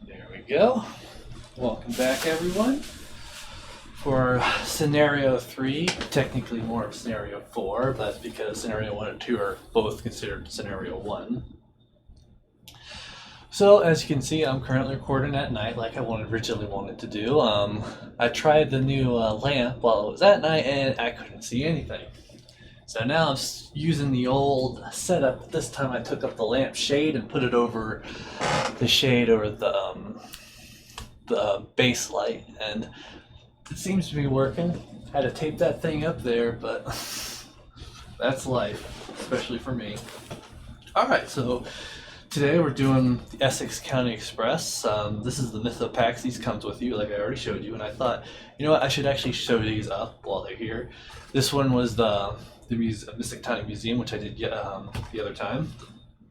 There we go. Welcome back, everyone, for scenario 3, technically more of scenario 4, but that's because scenario 1 and 2 are both considered scenario 1. So, as you can see, I'm currently recording at night like I originally wanted to do. I tried the new lamp while it was at night and I couldn't see anything. So now I'm using the old setup, but this time I took up the lamp shade and put it over the shade over the base light, and it seems to be working. Had to tape that thing up there, but that's life, especially for me. Alright, so today we're doing the Essex County Express. This is the Mythopaxies, comes with you, like I already showed you, and I thought, you know what, I should actually show these up while they're here. This one was the Mystic County Museum, which I did the other time,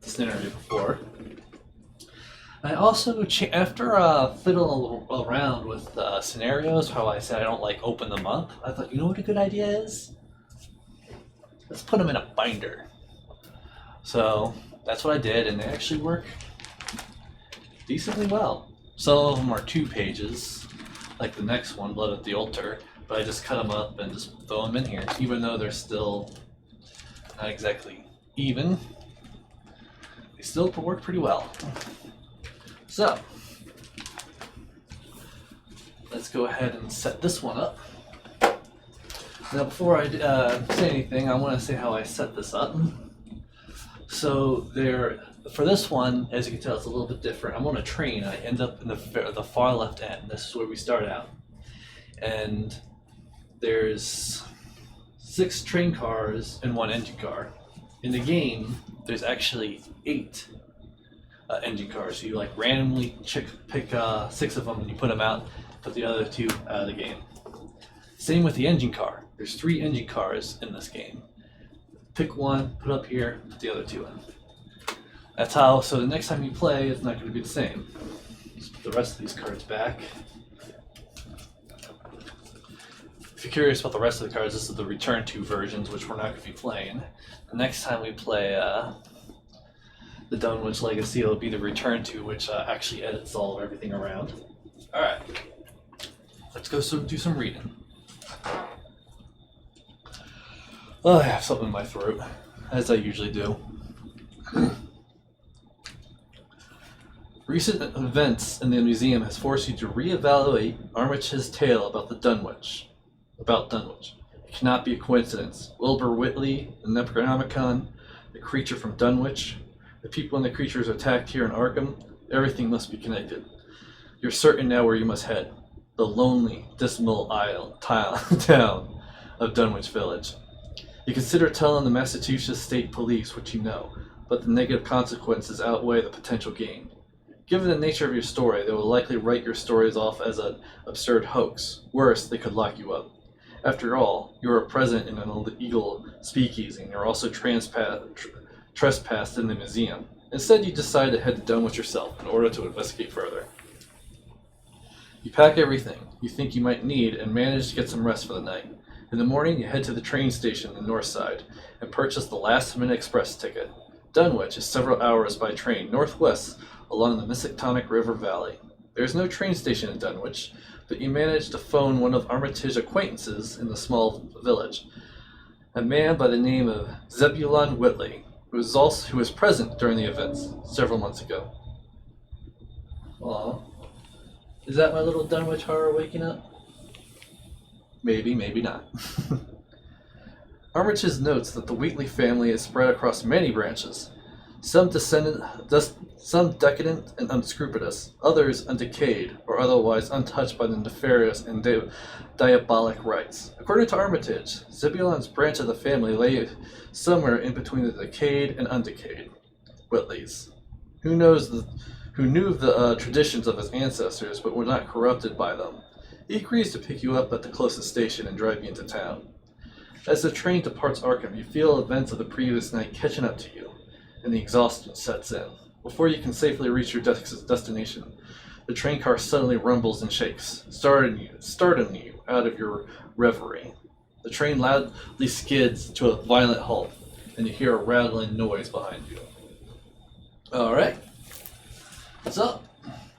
the scenario before. I also, after fiddling around with scenarios, how I said I don't like open them up, I thought, you know what a good idea is? Let's put them in a binder. So that's what I did, and they actually work decently well. Some of them are 2 pages, like the next one, Blood at the Altar, but I just cut them up and just throw them in here, even though they're still not exactly even. They still work pretty well. So, let's go ahead and set this one up. Now, before I say anything, I want to say how I set this up. So, for this one, as you can tell, it's a little bit different. I'm on a train. I end up in the far left end. This is where we start out. And there's 6 train cars and 1 engine car. In the game, there's actually 8 engine cars. So you randomly pick 6 of them and you put them out, put the other 2 out of the game. Same with the engine car. There's 3 engine cars in this game. Pick one, put up here, put the other 2 in. That's how, so the next time you play, it's not going to be the same. Let's put the rest of these cards back. If you're curious about the rest of the cards, this is the Return to versions, which we're not going to be playing. The next time we play the Dunwich Legacy, it'll be the Return to, which actually edits all of everything around. Alright, let's go do some reading. Oh, I have something in my throat, as I usually do. Recent events in the museum has forced you to reevaluate Armitage's tale about Dunwich. It cannot be a coincidence. Wilbur Whitley, the Necronomicon, the creature from Dunwich, the people and the creatures attacked here in Arkham, everything must be connected. You're certain now where you must head. The lonely, dismal town of Dunwich Village. You consider telling the Massachusetts State Police what you know, but the negative consequences outweigh the potential gain. Given the nature of your story, they will likely write your stories off as an absurd hoax. Worse, they could lock you up. After all, you are present in an illegal speakeasy, and you're also trespassed in the museum. Instead, you decide to head to Dunwich yourself in order to investigate further. You pack everything you think you might need and manage to get some rest for the night. In the morning, you head to the train station on the north side and purchase the last-minute express ticket. Dunwich is several hours by train northwest along the Miskatonic River Valley. There is no train station in Dunwich, but you manage to phone one of Armitage's acquaintances in the small village, a man by the name of Zebulon Whitley, who was present during the events several months ago. Aw. Is that my little Dunwich horror waking up? Maybe, maybe not. Armitage notes that the Wheatley family is spread across many branches, some decadent and unscrupulous, others undecayed or otherwise untouched by the nefarious and diabolic rites. According to Armitage, Zebulon's branch of the family lay somewhere in between the decayed and undecayed Whitleys, who knew the traditions of his ancestors but were not corrupted by them. He agrees to pick you up at the closest station and drive you into town. As the train departs Arkham, you feel events of the previous night catching up to you, and the exhaustion sets in. Before you can safely reach your destination, the train car suddenly rumbles and shakes, startling you out of your reverie. The train loudly skids to a violent halt, and you hear a rattling noise behind you. Alright. So,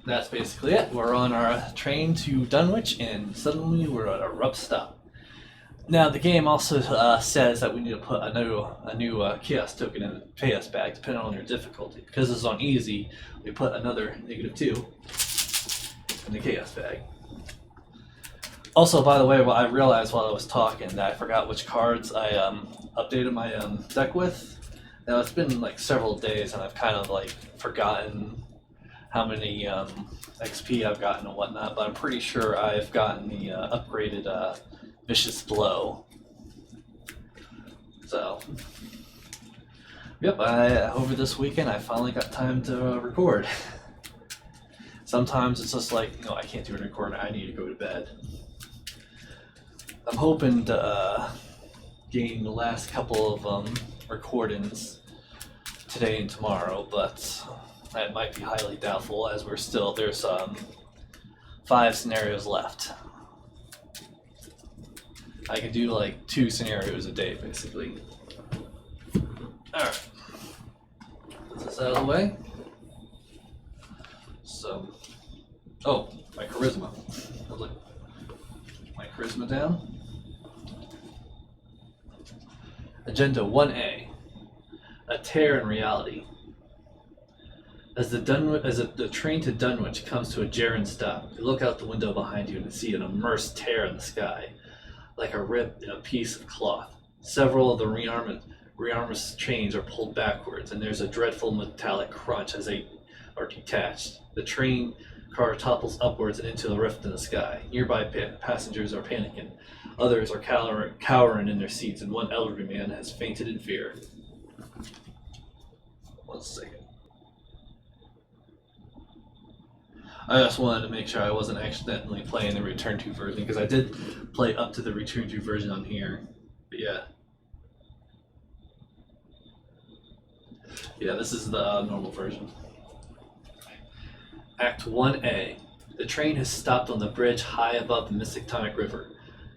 that's basically it. We're on our train to Dunwich, and suddenly we're at a rough stop. Now, the game also says that we need to put a new chaos token in the chaos bag, depending on your difficulty. Because this is on easy, we put another -2 in the chaos bag. Also, by the way, I realized while I was talking that I forgot which cards I updated my deck with. Now, it's been like several days, and I've kind of like forgotten how many XP I've gotten and whatnot, but I'm pretty sure I've gotten the upgraded Vicious Blow. So, yep, over this weekend I finally got time to record. Sometimes it's just like, no, I can't do a recording, I need to go to bed. I'm hoping to gain the last couple of recordings today and tomorrow, but that might be highly doubtful as there's 5 scenarios left. I can do like 2 scenarios a day, basically. Alright. Put this out of the way. So, oh, my charisma. Look, my charisma down. Agenda 1A. A tear in reality. As the train to Dunwich comes to a jarring stop, you look out the window behind you and see an immersed tear in the sky, like a rip in a piece of cloth. Several of the rearmament chains are pulled backwards, and there's a dreadful metallic crunch as they are detached. The train car topples upwards and into the rift in the sky. Nearby passengers are panicking. Others are cowering in their seats, and one elderly man has fainted in fear. 1 second. I just wanted to make sure I wasn't accidentally playing the Return to version, because I did play up to the Return to version on here. But yeah. Yeah, this is the normal version. Act 1A. The train has stopped on the bridge high above the Mystic River.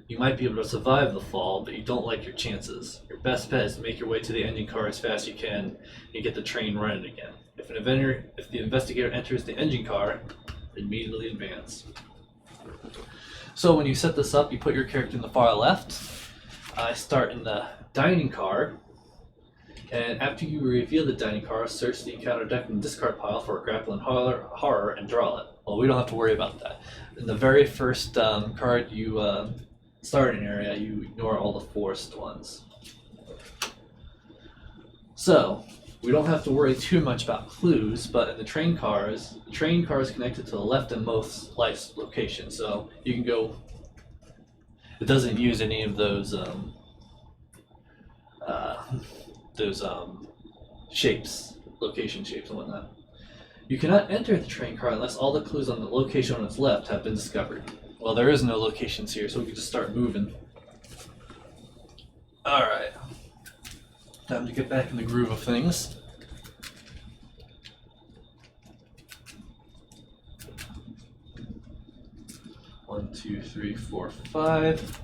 You might be able to survive the fall, but you don't like your chances. Your best bet is to make your way to the engine car as fast as you can and get the train running again. If the investigator enters the engine car, immediately advance. So when you set this up, you put your character in the far left. I start in the dining car, and after you reveal the dining car, search the encounter deck and discard pile for a grappling horror and draw it. Well, we don't have to worry about that. In the very first card you start an area, you ignore all the forced ones. So, we don't have to worry too much about clues, but in the train car is connected to the left and most location, so you can go. It doesn't use any of those shapes, location shapes and whatnot. You cannot enter the train car unless all the clues on the location on its left have been discovered. Well, there is no locations here, so we can just start moving. Alright. Time to get back in the groove of things. One, two, three, four, 5.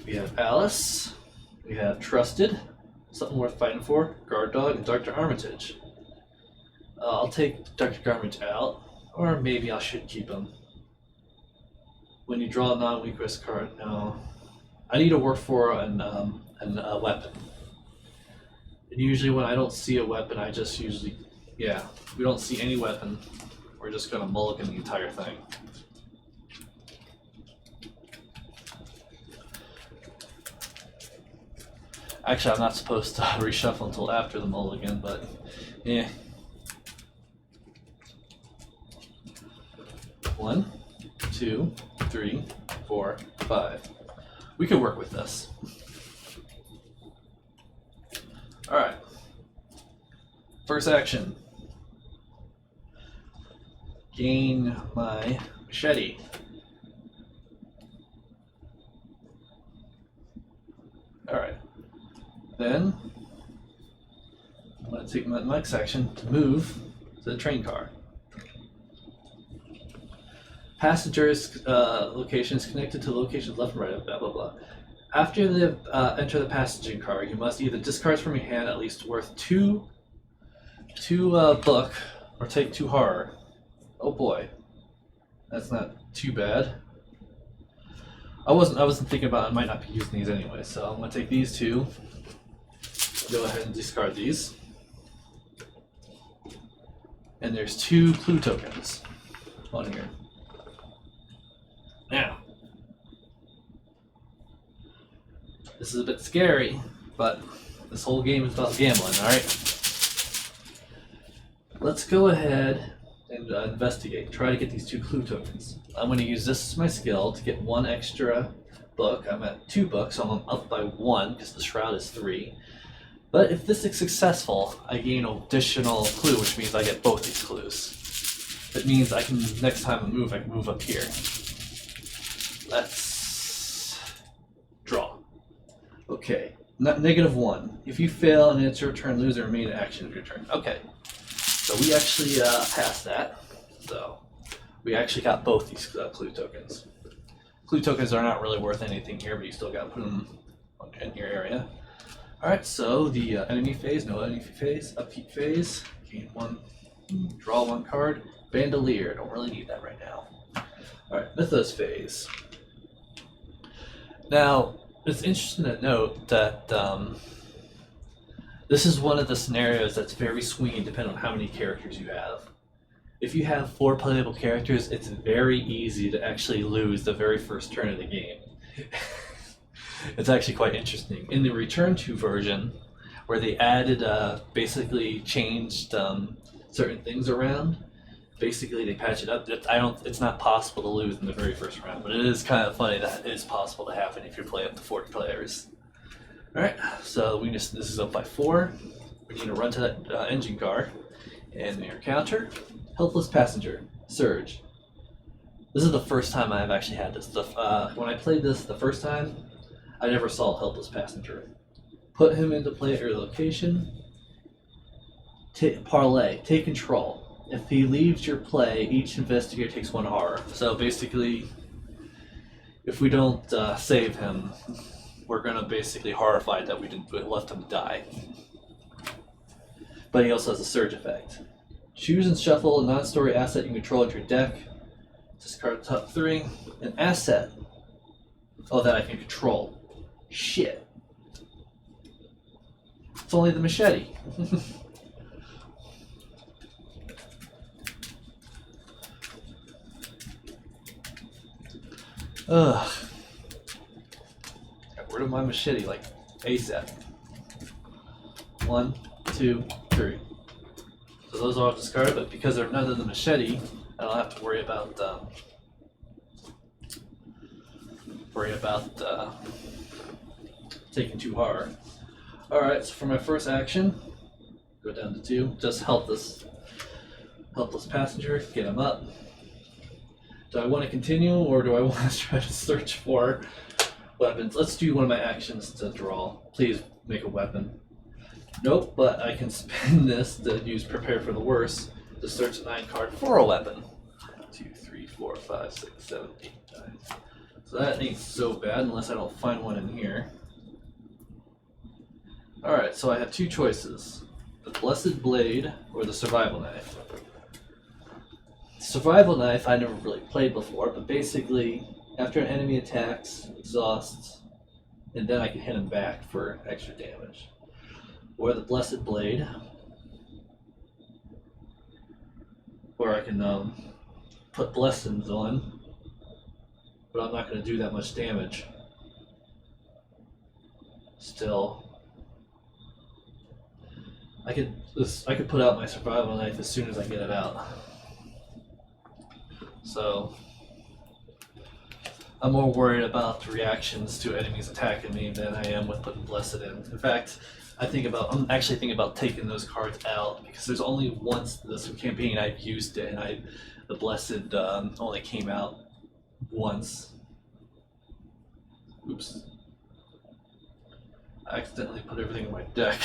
We have Alice. We have Trusted. Something worth fighting for. Guard Dog and Dr. Armitage. I'll take Dr. Armitage out, or maybe I should keep him. When you draw a non-weakness card, no. I need to work for a weapon. And usually when I don't see a weapon, I just usually, yeah, we don't see any weapon. We're just gonna mulligan the entire thing. Actually, I'm not supposed to reshuffle until after the mulligan, but yeah. 1, 2, 3, 4, 5. We could work with this. Alright. First action. Gain my machete. Alright. Then I'm going to take my next action to move to the train car. Passengers' locations connected to locations left and right, blah blah blah. After they enter the passenger car, you must either discard from your hand at least worth two book, or take 2 horror. Oh boy, that's not too bad. I wasn't thinking about I might not be using these anyway, so I'm gonna take these two. Go ahead and discard these. And there's 2 clue tokens on here. Now, this is a bit scary, but this whole game is about gambling, alright? Let's go ahead and investigate. Try to get these 2 clue tokens. I'm going to use this as my skill to get 1 extra book. I'm at 2 books, so I'm up by 1 because the shroud is 3. But if this is successful, I gain an additional clue, which means I get both these clues. That means I can, next time I can move up here. Let's draw. Okay, -1. If you fail and it's your turn, lose the remaining action of your turn. Okay, so we actually passed that. So we actually got both these clue tokens. Clue tokens are not really worth anything here, but you still got to put them in your area. Alright, so the enemy phase, no enemy phase, upkeep phase, gain 1, draw 1 card, bandolier, don't really need that right now. Alright, mythos phase. Now, it's interesting to note that this is one of the scenarios that's very swingy depending on how many characters you have. If you have 4 playable characters, it's very easy to actually lose the very first turn of the game. It's actually quite interesting. In the Return to version, where they added, basically changed certain things around, basically they patch it up. It's not possible to lose in the very first round, but it is kind of funny that it is possible to happen if you play up to 40 players. Alright, so this is up by 4. We need to run to that engine car. And your counter, Helpless Passenger, Surge. This is the first time I've actually had this stuff. When I played this the first time, I never saw a Helpless Passenger. Put him into play at your location. Parlay, take control. If he leaves your play, each investigator takes 1 horror. So basically, if we don't save him, we're gonna basically horrified that we left him die. But he also has a surge effect. Choose and shuffle a non-story asset you control into your deck. Discard the top 3. An asset. Oh, that I can control. Shit. It's only the machete. Ugh. Got rid of my machete like ASAP. 1, 2, 3. So those are all discarded, but because they're none of the machete, I don't have to worry about taking 2 hard. Alright, so for my first action, go down to 2. Just helpless passenger, get him up. Do I want to continue, or do I want to try to search for weapons? Let's do one of my actions to draw. Please make a weapon. Nope, but I can spend this to use Prepare for the Worst to search a 9 card for a weapon. 2, 3, 4, 5, 6, 7, 8, 9. So that ain't so bad unless I don't find one in here. Alright, so I have 2 choices. The Blessed Blade or the Survival Knife. Survival Knife I never really played before, but basically after an enemy attacks, exhausts, and then I can hit him back for extra damage. Or the Blessed Blade, where I can put blessings on, but I'm not going to do that much damage. Still, I could put out my Survival Knife as soon as I get it out. So I'm more worried about the reactions to enemies attacking me than I am with putting Blessed in. In fact, I'm actually thinking about taking those cards out because there's only once this campaign I've used it, and the Blessed only came out once. Oops. I accidentally put everything in my deck,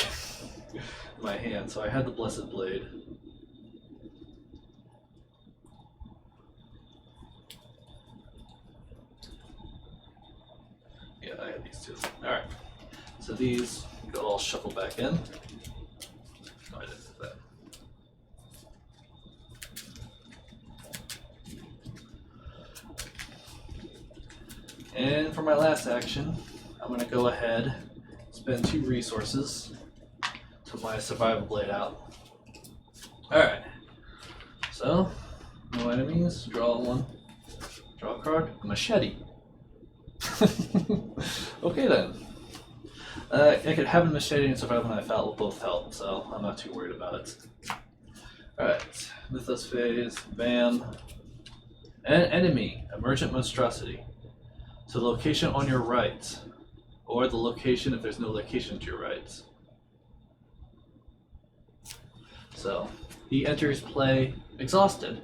in my hand, so I had the Blessed Blade. Yeah, I have these 2. Alright, so these go all shuffle back in. No, I didn't do that. And for my last action, I'm going to go ahead, spend 2 resources to put my survival blade out. Alright, so no enemies, draw 1, draw a card, a machete. Okay then. I could have a machete and survival knife out will both help, so I'm not too worried about it. Alright, Mythos phase, bam. An enemy, emergent monstrosity. So the location on your right, or the location if there's no location to your right. So he enters play exhausted.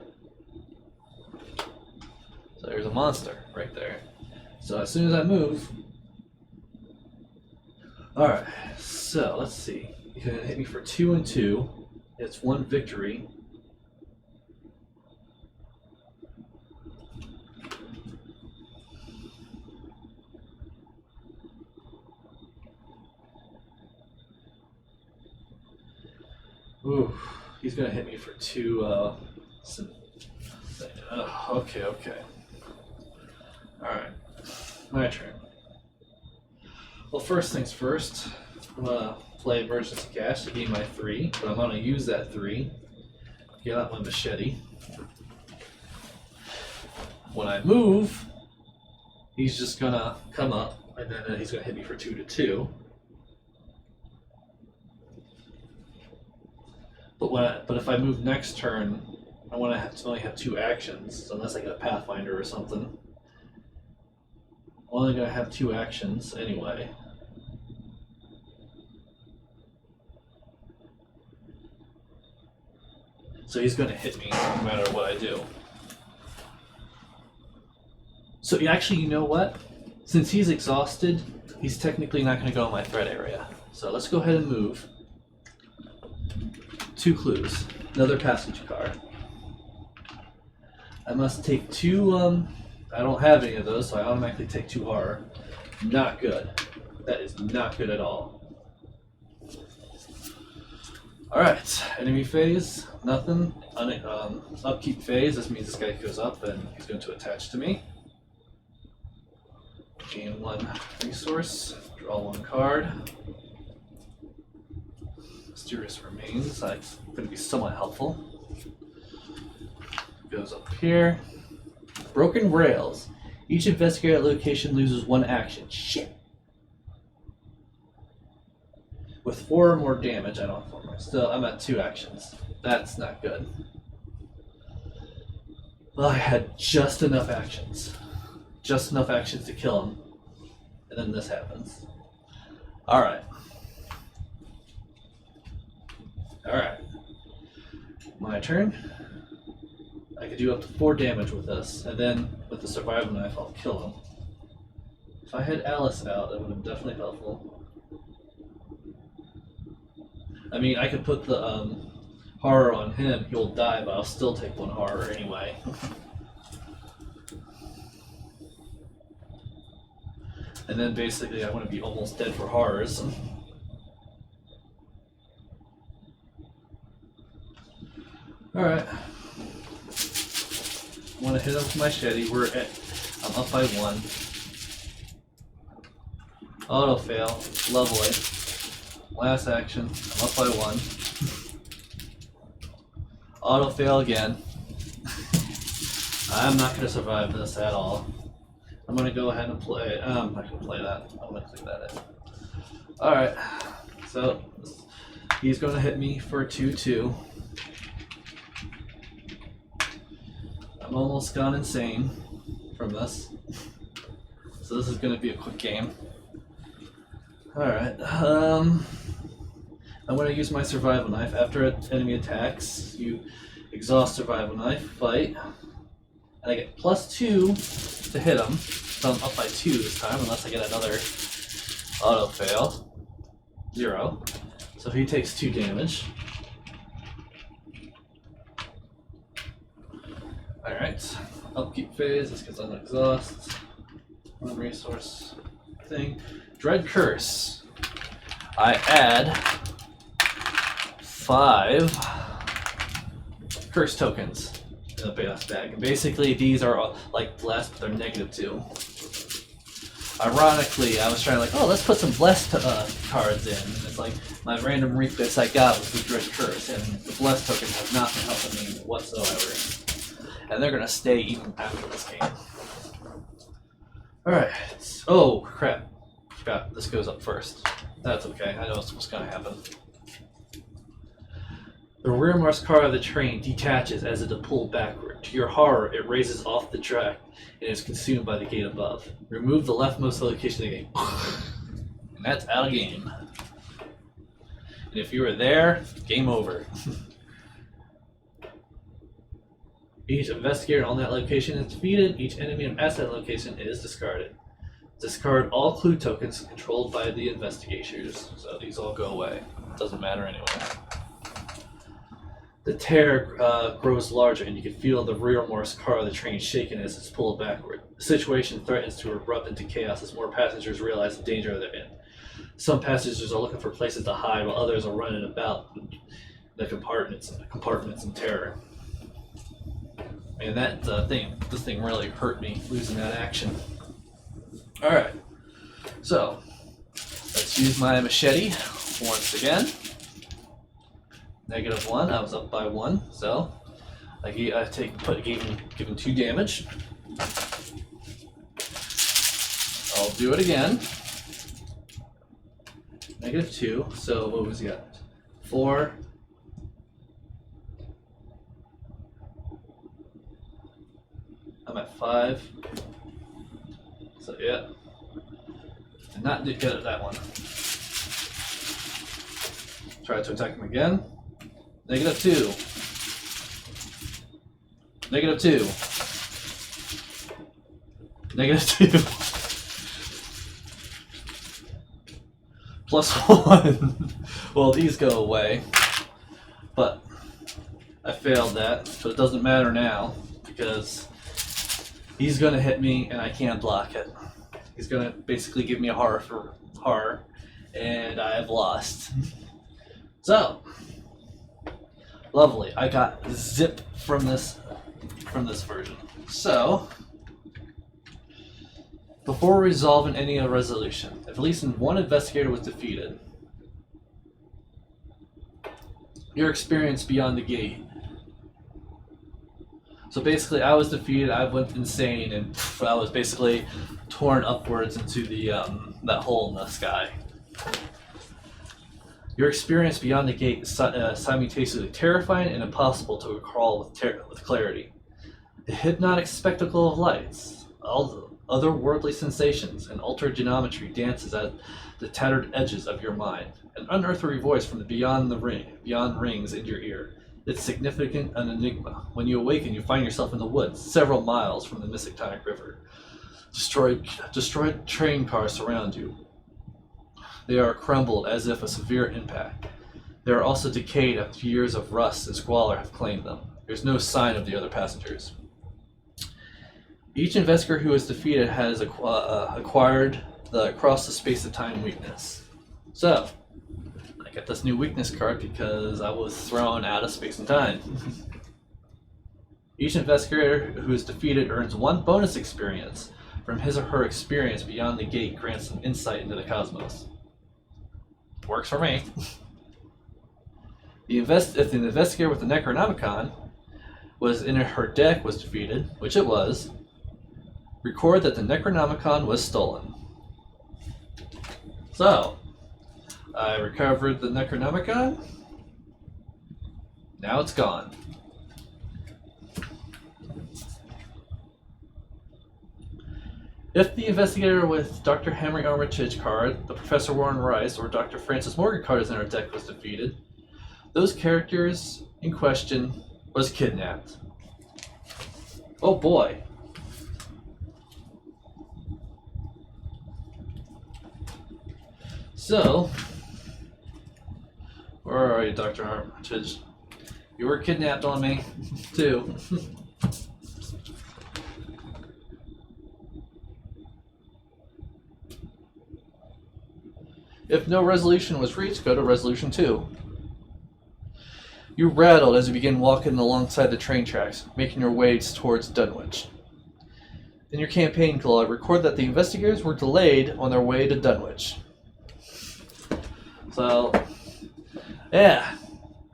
So there's a monster right there. So as soon as I move, alright, so let's see. He's gonna hit me for 2 and 2. It's 1 victory. Ooh, he's gonna hit me for 2. Okay. Alright, my turn. Well, first things first, I'm gonna play Emergency Cash to gain my 3, but I'm gonna use that 3. Get out my machete. When I move, he's just gonna come up, and then he's gonna hit me for 2 to 2. But if I move next turn, I want to only have 2 actions, so unless I get a Pathfinder or something. I'm only going to have 2 actions anyway. So he's going to hit me no matter what I do. So actually, you know what? Since he's exhausted, he's technically not going to go in my threat area. So let's go ahead and move. 2 clues. Another passage card. I must take 2, I don't have any of those, so I automatically take 2 horror. Not good. That is not good at all. Alright, enemy phase, nothing. Upkeep phase, this means this guy goes up and he's going to attach to me. Gain 1 resource, draw 1 card. Mysterious Remains, that's going to be somewhat helpful. Goes up here. Broken Rails. Each investigator location loses 1 action. Shit! With 4 or more damage, I don't have 4 more. Still, I'm at 2 actions. That's not good. Well, I had just enough actions. Just enough actions to kill him. And then this happens. Alright. Alright. My turn. I could do up to 4 damage with this, and then with the survival knife I'll kill him. If I had Alice out, that would have been definitely helpful. I mean, I could put the horror on him, he'll die, but I'll still take 1 horror anyway. And then basically I want to be almost dead for horrors. Alright. I want to hit him with my machete. I'm up by 1. Auto fail. Lovely. Last action. I'm up by 1. Auto fail again. I'm not going to survive this at all. I'm going to go ahead and play. I'm not going to play that. I'm going to click that in. Alright. So, he's going to hit me for 2-2. I'm almost gone insane from this. So this is going to be a quick game. Alright. I'm going to use my survival knife. After an enemy attacks, you exhaust survival knife, fight. And I get +2 to hit him. So I'm up by 2 this time, unless I get another auto fail. 0. So he takes 2 damage. Alright, upkeep phase is because I'm exhaust. 1 resource thing. Dread Curse. I add 5 curse tokens in the base bag. And basically these are like blessed, but they're -2. Ironically, I was trying to like, oh, let's put some blessed cards in. And it's like my random reflex I got was the Dread Curse, and the blessed token has not been helping me whatsoever. And they're gonna stay even after this game. All right. Oh crap! Forgot this goes up first. That's okay. I know what's gonna happen. The rearmost car of the train detaches as it is pulled backward. To your horror, it races off the track and is consumed by the gate above. Remove the leftmost location of the game. And that's out of game. And if you were there, game over. Each investigator on that location is defeated. Each enemy at that location is discarded. Discard all clue tokens controlled by the investigators. So these all go away. Doesn't matter anyway. The tear grows larger, and you can feel the rearmost car of the train shaking as it's pulled backward. The situation threatens to erupt into chaos as more passengers realize the danger they're in. Some passengers are looking for places to hide, while others are running about the compartments in terror. And this thing really hurt me losing that action. All right, so let's use my machete once again. -1, I was up by 1, so give him 2 damage. I'll do it again. -2, so what was he at? 4. I'm at 5. So yeah, did not do good at that one. Try to attack him again. -2. -2. -2. +1. Well, these go away. But I failed that. But it doesn't matter now because he's going to hit me and I can't block it. He's going to basically give me a horror for horror. And I have lost. So. Lovely. I got zip from this version. So, before resolving any resolution, if at least one investigator was defeated, your experience beyond the gate. So basically, I was defeated. I went insane, and I was basically torn upwards into the that hole in the sky. Your experience beyond the gate is simultaneously terrifying and impossible to recall with clarity. The hypnotic spectacle of lights, all the otherworldly sensations, and altered geometry dances at the tattered edges of your mind. An unearthly voice from the beyond rings in your ear. It's significant, an enigma. When you awaken, you find yourself in the woods, several miles from the Miskatonic River. Destroyed train cars surround you. They are crumbled as if a severe impact. They are also decayed after years of rust and squalor have claimed them. There's no sign of the other passengers. Each investigator who is defeated has acquired the across the space of time weakness. So, I got this new weakness card because I was thrown out of space and time. Each investigator who is defeated earns 1 bonus experience from his or her experience beyond the gate, grants some insight into the cosmos. Works for me. If the investigator with the Necronomicon was in her deck was defeated, which it was, record that the Necronomicon was stolen. So, I recovered the Necronomicon. Now it's gone. If the investigator with Dr. Henry Armitage card, the Professor Warren Rice, or Dr. Francis Morgan card is in our deck was defeated, those characters in question was kidnapped. Oh boy. So, where are you, Dr. Armitage? You were kidnapped on me, too. If no resolution was reached, go to resolution 2. You rattled as you begin walking alongside the train tracks, making your way towards Dunwich. in your campaign log, record that the investigators were delayed on their way to Dunwich. So, yeah,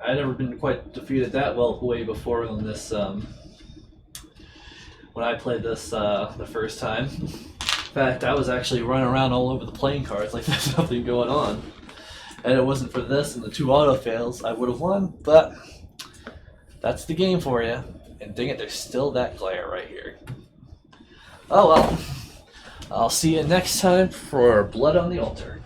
I'd never been quite defeated that well way before on this. When I played this the first time. In fact, I was actually running around all over the playing cards like there's nothing going on. And it wasn't for this and the 2 auto fails, I would have won. But that's the game for you. And dang it, there's still that glare right here. Oh well. I'll see you next time for Blood on the Altar.